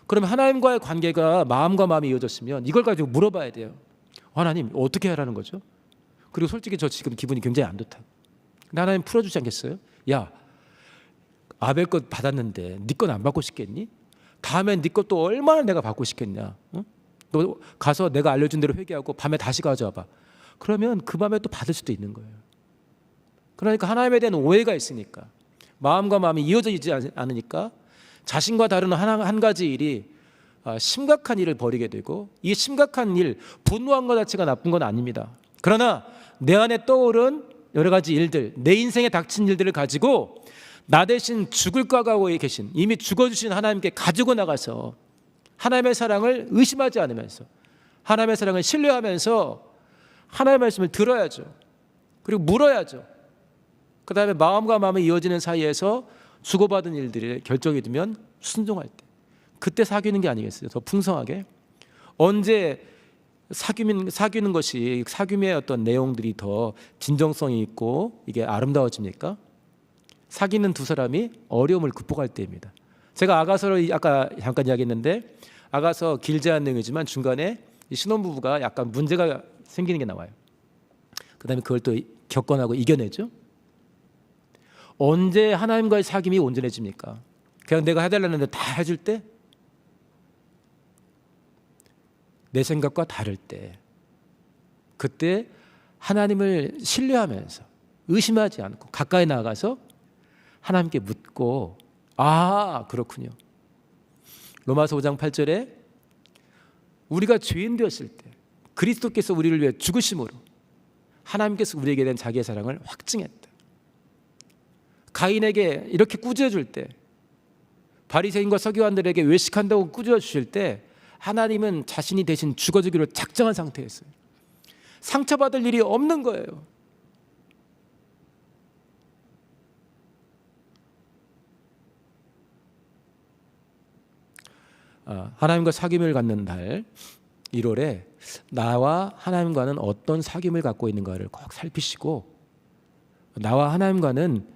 그러면 하나님과의 관계가 마음과 마음이 이어졌으면 이걸 가지고 물어봐야 돼요. 하나님 어떻게 하라는 거죠? 그리고 솔직히 저 지금 기분이 굉장히 안 좋다. 근데 하나님 풀어주지 않겠어요? 야, 아벨 것 받았는데 네 건 안 받고 싶겠니? 다음엔 네 것도 얼마나 내가 받고 싶겠냐? 응? 너 가서 내가 알려준 대로 회개하고 밤에 다시 가져와봐. 그러면 그 밤에 또 받을 수도 있는 거예요. 그러니까 하나님에 대한 오해가 있으니까 마음과 마음이 이어지지 않으니까 자신과 다른 한 가지 일이 심각한 일을 벌이게 되고 이 심각한 일, 분노한 것 자체가 나쁜 건 아닙니다. 그러나 내 안에 떠오른 여러 가지 일들, 내 인생에 닥친 일들을 가지고 나 대신 죽을 각오하고 계신, 이미 죽어주신 하나님께 가지고 나가서 하나님의 사랑을 의심하지 않으면서 하나님의 사랑을 신뢰하면서 하나님의 말씀을 들어야죠. 그리고 물어야죠. 그 다음에 마음과 마음이 이어지는 사이에서 주고받은 일들이 결정이 되면 순종할 때, 그때 사귀는 게 아니겠어요? 더 풍성하게. 언제 사귀는 것이, 사귐의 어떤 내용들이 더 진정성이 있고 이게 아름다워집니까? 사귀는 두 사람이 어려움을 극복할 때입니다. 제가 아가서를 아까 잠깐 이야기했는데, 아가서 길지 않은 내용이지만 중간에 신혼부부가 약간 문제가 생기는 게 나와요. 그 다음에 그걸 또 겪어나고 이겨내죠. 언제 하나님과의 사귐이 온전해집니까? 그냥 내가 해달라는 데 다 해줄 때, 내 생각과 다를 때, 그때 하나님을 신뢰하면서 의심하지 않고 가까이 나가서 하나님께 묻고, 아 그렇군요. 로마서 5장 8절에 우리가 죄인 되었을 때 그리스도께서 우리를 위해 죽으심으로 하나님께서 우리에게 된 자기의 사랑을 확증했다. 가인에게 이렇게 꾸짖어 줄 때, 바리새인과 서기관들에게 외식한다고 꾸짖어 주실 때, 하나님은 자신이 대신 죽어주기로 작정한 상태였어요. 상처받을 일이 없는 거예요. 하나님과 사귐을 갖는 달 1월에 나와 하나님과는 어떤 사귐을 갖고 있는가를 꼭 살피시고, 나와 하나님과는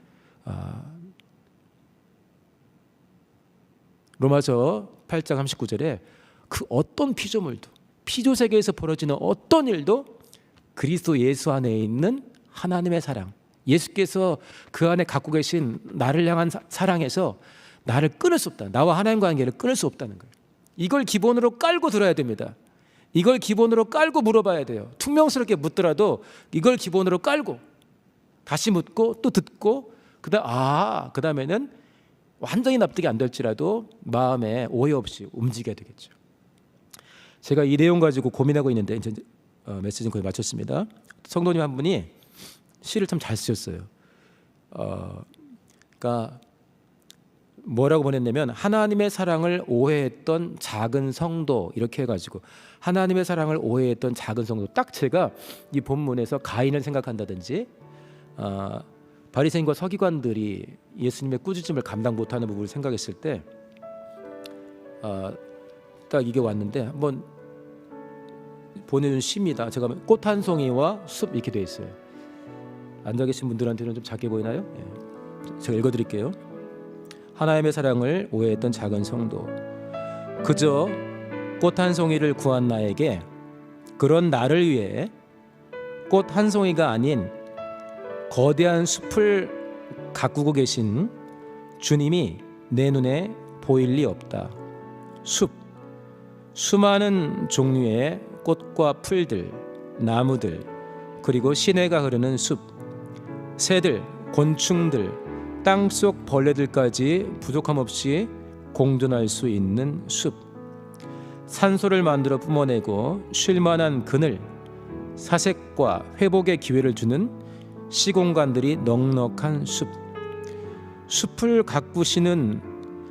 로마서 8장 39절에 그 어떤 피조물도, 피조세계에서 벌어지는 어떤 일도 그리스도 예수 안에 있는 하나님의 사랑, 예수께서 그 안에 갖고 계신 나를 향한 사랑에서 나를 끊을 수 없다. 나와 하나님과 관계를 끊을 수 없다는 거예요. 이걸 기본으로 깔고 들어야 됩니다. 이걸 기본으로 깔고 물어봐야 돼요. 퉁명스럽게 묻더라도 이걸 기본으로 깔고 다시 묻고 또 듣고, 그다음에는 완전히 납득이 안 될지라도 마음에 오해 없이 움직여야 되겠죠. 제가 이 내용 가지고 고민하고 있는데 이제 메시지는 거의 마쳤습니다. 성도님 한 분이 시를 참 잘 쓰셨어요. 그러니까 뭐라고 보냈냐면, 하나님의 사랑을 오해했던 작은 성도, 이렇게 해가지고 하나님의 사랑을 오해했던 작은 성도. 딱 제가 이 본문에서 가인을 생각한다든지 바리새인과 서기관들이 예수님의 꾸짖음을 감당 못하는 부분을 생각했을 때 딱 이게 왔는데, 한번 보내준 시입니다. 제가 꽃 한 송이와 숲 이렇게 돼 있어요. 앉아 계신 분들한테는 좀 작게 보이나요? 제가 읽어드릴게요. 하나님의 사랑을 오해했던 작은 성도, 그저 꽃 한 송이를 구한 나에게 그런 나를 위해 꽃 한 송이가 아닌 거대한 숲을 가꾸고 계신 주님이 내 눈에 보일 리 없다. 숲, 수많은 종류의 꽃과 풀들, 나무들, 그리고 시내가 흐르는 숲, 새들, 곤충들, 땅속 벌레들까지 부족함 없이 공존할 수 있는 숲, 산소를 만들어 뿜어내고 쉴만한 그늘, 사색과 회복의 기회를 주는 시공간들이 넉넉한 숲, 숲을 가꾸시는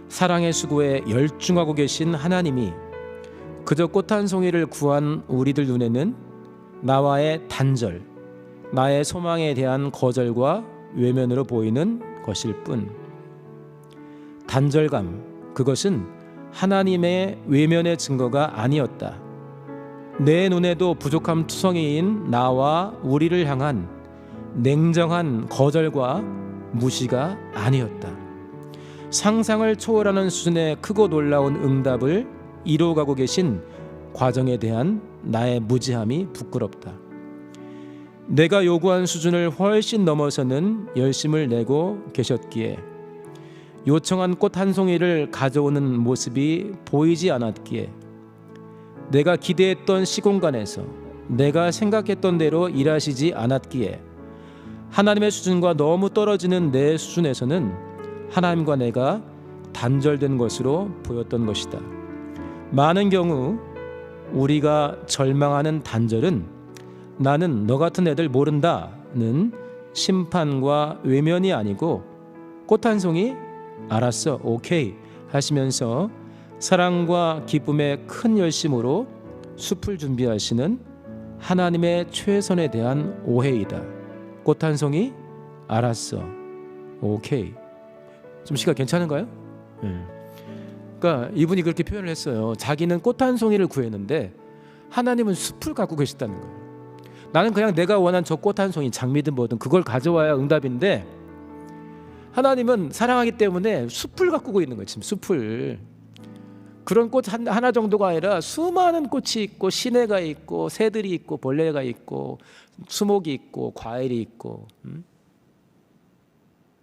사랑의 수고에 열중하고 계신 하나님이 그저 꽃 한 송이를 구한 우리들 눈에는 나와의 단절, 나의 소망에 대한 거절과 외면으로 보이는 것일 뿐. 단절감, 그것은 하나님의 외면의 증거가 아니었다. 내 눈에도 부족함 투성이인 나와 우리를 향한 냉정한 거절과 무시가 아니었다. 상상을 초월하는 수준의 크고 놀라운 응답을 이루어가고 계신 과정에 대한 나의 무지함이 부끄럽다. 내가 요구한 수준을 훨씬 넘어서는 열심을 내고 계셨기에, 요청한 꽃 한 송이를 가져오는 모습이 보이지 않았기에, 내가 기대했던 시공간에서 내가 생각했던 대로 일하시지 않았기에, 하나님의 수준과 너무 떨어지는 내 수준에서는 하나님과 내가 단절된 것으로 보였던 것이다. 많은 경우 우리가 절망하는 단절은 나는 너 같은 애들 모른다는 심판과 외면이 아니고 꽃 한 송이 알았어 오케이 하시면서 사랑과 기쁨의 큰 열심으로 숲을 준비하시는 하나님의 최선에 대한 오해이다. 꽃 한 송이 알았어 오케이. 좀 시가 괜찮은가요? 그러니까 이분이 그렇게 표현을 했어요. 자기는 꽃 한 송이를 구했는데 하나님은 숲을 갖고 계시다는 거예요. 나는 그냥 내가 원한 저 꽃 한 송이, 장미든 뭐든 그걸 가져와야 응답인데 하나님은 사랑하기 때문에 숲을 가꾸고 있는 거예요. 지금 숲을. 그런 꽃 하나 정도가 아니라 수많은 꽃이 있고 시내가 있고 새들이 있고 벌레가 있고 수목이 있고 과일이 있고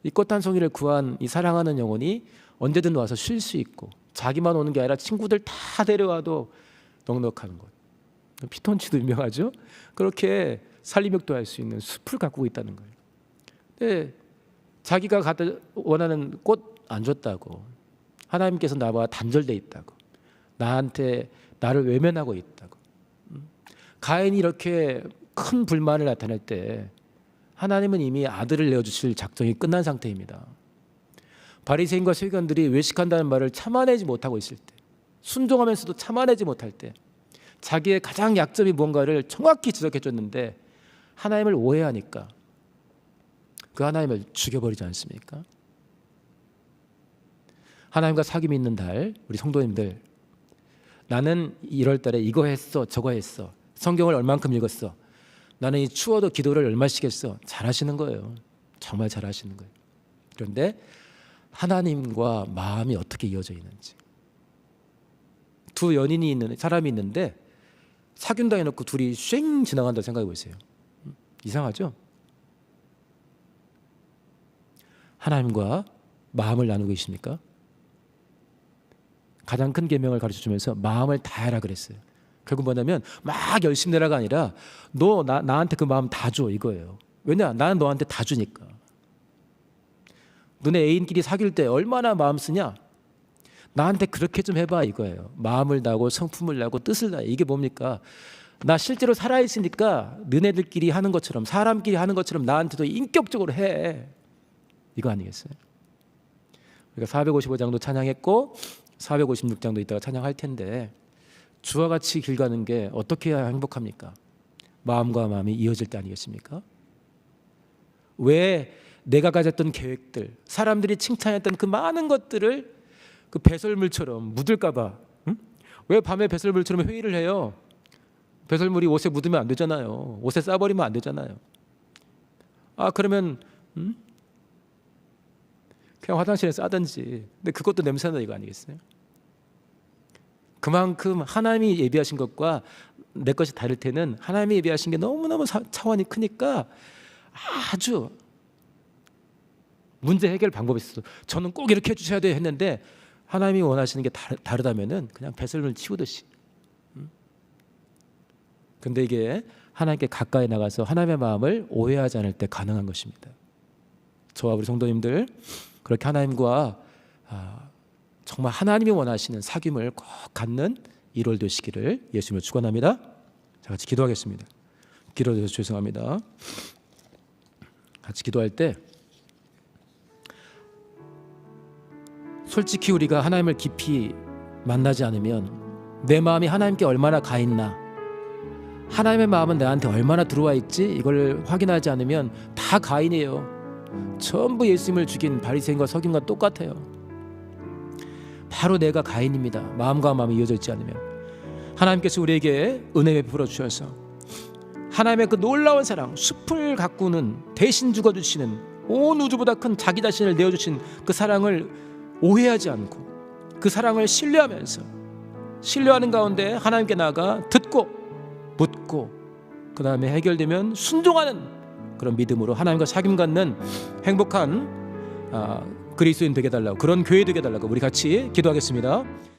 이 꽃 한 송이를 구한 이 사랑하는 영혼이 언제든 와서 쉴 수 있고 자기만 오는 게 아니라 친구들 다 데려와도 넉넉한 곳. 피톤치도 유명하죠. 그렇게 살림욕도 할 수 있는 숲을 가꾸고 있다는 거예요. 근데 자기가 원하는 꽃 안 줬다고, 하나님께서 나와 단절돼 있다고, 나한테 나를 외면하고 있다고. 가인이 이렇게 큰 불만을 나타낼 때 하나님은 이미 아들을 내어주실 작정이 끝난 상태입니다. 바리새인과 서기관들이 외식한다는 말을 참아내지 못하고 있을 때, 순종하면서도 참아내지 못할 때 자기의 가장 약점이 뭔가를 정확히 지적해 줬는데 하나님을 오해하니까 그 하나님을 죽여버리지 않습니까? 하나님과 사귐이 있는 달 우리 성도님들, 나는 1월 달에 이거 했어 저거 했어, 성경을 얼만큼 읽었어, 나는 이 추워도 기도를 얼마씩 했어, 잘하시는 거예요. 정말 잘하시는 거예요. 그런데 하나님과 마음이 어떻게 이어져 있는지, 두 연인이 있는 사람이 있는데 사귄다 해놓고 둘이 쉥 지나간다 생각해 보세요. 이상하죠? 하나님과 마음을 나누고 계십니까? 가장 큰 계명을 가르쳐주면서 마음을 다해라 그랬어요. 결국 뭐냐면 막 열심히 내라가 아니라 너 나한테 그 마음 다 줘 이거예요. 왜냐? 나는 너한테 다 주니까. 너네 애인끼리 사귈 때 얼마나 마음 쓰냐? 나한테 그렇게 좀 해봐 이거예요. 마음을 다하고 성품을 다하고 뜻을 다해. 이게 뭡니까? 나 실제로 살아있으니까 너네들끼리 하는 것처럼, 사람끼리 하는 것처럼 나한테도 인격적으로 해. 이거 아니겠어요? 우리가 455장도 찬양했고 456장도 이따가 찬양할 텐데 주와 같이 길 가는 게 어떻게 해야 행복합니까? 마음과 마음이 이어질 때 아니겠습니까? 왜 내가 가졌던 계획들, 사람들이 칭찬했던 그 많은 것들을 그 배설물처럼 묻을까 봐, 왜 밤에 배설물처럼 회의를 해요? 배설물이 옷에 묻으면 안 되잖아요. 옷에 싸버리면 안 되잖아요. 그러면 그냥 화장실에 싸든지. 근데 그것도 냄새나 이거 아니겠어요? 그만큼 하나님이 예비하신 것과 내 것이 다를 때는 하나님이 예비하신 게 너무너무 차원이 크니까 아주 문제 해결 방법이 있어요. 저는 꼭 이렇게 해주셔야 돼요 했는데 하나님이 원하시는 게 다르다면은 그냥 배설물 치우듯이. 근데 이게 하나님께 가까이 나가서 하나님의 마음을 오해하지 않을 때 가능한 것입니다. 저와 우리 성도님들 그렇게 하나님과 정말 하나님이 원하시는 사귐을 꼭 갖는 1월 되시기를 예수님을 축원합니다. 자, 같이 기도하겠습니다. 기도해서 죄송합니다. 같이 기도할 때 솔직히 우리가 하나님을 깊이 만나지 않으면 내 마음이 하나님께 얼마나 가 있나, 하나님의 마음은 나한테 얼마나 들어와 있지, 이걸 확인하지 않으면 다 가인이에요. 전부 예수님을 죽인 바리새인과 서기관과 똑같아요. 바로 내가 가인입니다. 마음과 마음이 이어져 있지 않으면. 하나님께서 우리에게 은혜 베풀어 주셔서 하나님의 그 놀라운 사랑, 숲을 가꾸는, 대신 죽어주시는, 온 우주보다 큰 자기 자신을 내어주신 그 사랑을 오해하지 않고 그 사랑을 신뢰하면서, 신뢰하는 가운데 하나님께 나아가 듣고 묻고 그 다음에 해결되면 순종하는 그런 믿음으로 하나님과 사귐 갖는 행복한 그리스도인 되게 달라고, 그런 교회 되게 달라고 우리 같이 기도하겠습니다.